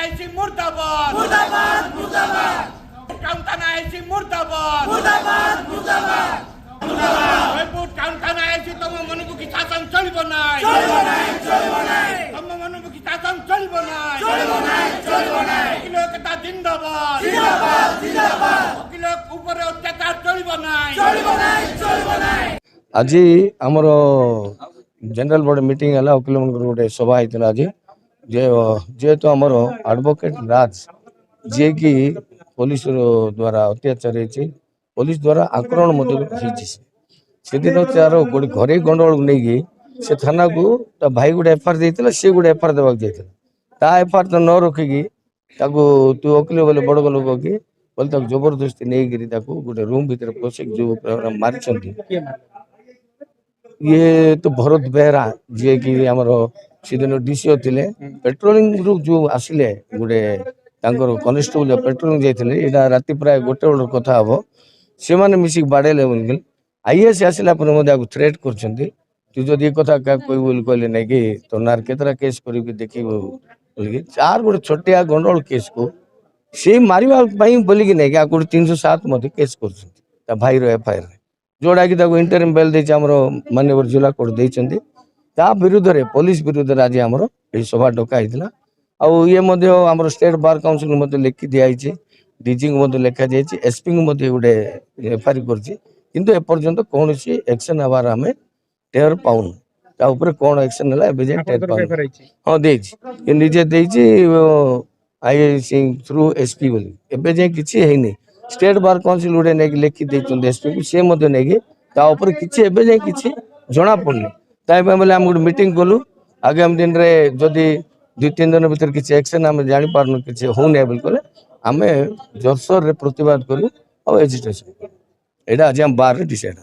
IC मुर्दाबाद मुर्दाबाद मुर्दाबाद काउंटाना आईसी मुर्दाबाद मुर्दाबाद मुर्दाबाद जयपुर काउंटाना आईसी तम मनमुखी शासन चलिबो नाय तम मनमुखी शासन चलिबो नाय वकील एकता जिंदाबाद वकील ऊपर अत्याचार चलिबो नाय आज आमर जनरल बॉडी मीटिंग है वकील गोटे सभा होता आज जेहेतु आमर एडवोकेट राज जी की पुलिस द्वारा अत्याचार होती पुलिस द्वारा आक्रमण से दिन तार गोटे घरे गंडगोल नहीं से थाना को भाई गोटे एफआईआर देता सी गोटे एफआईआर देवाक जाता एफआईआर तो न रखिकी तू वकील बोले बड़ लोक कि बोले जबरदस्ती नहीं गोटे रूम भीतर पशिक जो मारी ये तो भरत बेहरा जी की आमर सीदिन डीसीओ थे पेट्रोलिंग रू जो आसिले गोटे कनेस्टेबल पेट्रोलिंग जाते यहाँ राति प्राय गोटे बेल कथा हम से मैंने मिसिक बाड़े बोल आईएएस आसला थ्रेट कर तू जब ये कथा क्या कह कहले नहीं कि तो नार केतरा केस कर देख चार गोटे छोटिया गंडगोल केस को सी मारिबा बोलिकी नहीं कि गोटे 307 मध्य केस कर भाई एफआईआर जोड़ा कि इंटरिम बेल देती माननीय जिला कोर्ट देते विरुद्ध में पुलिस विरुद्ध आज आमर ये सभा डकाई आउ ये आम स्टेट बार काउंसिल लिखि दिखाई डीजी को लिखा जाए एसपी को गोटे एफआईआर कर एपर्यंत कौन एक्शन हबार आम टेर पाऊन कौन एक्शन है हाँ देजे आईआईसी थ्रू एसपी बोली एवं जाए कि स्टेट बार काउंसिल गोटे नहीं लिखि एसपी को सी नहीं कि जाए कि जना पड़नी बोले आम गोटे मीटिंग कलु आगामी दिन में जदि 2-3 दिन भर किसी एक्शन आम जापारन कि होने बोले आम जोरसोर प्रतिवाद करूँ एजिटेशन यहाँ आज बार डिसाइड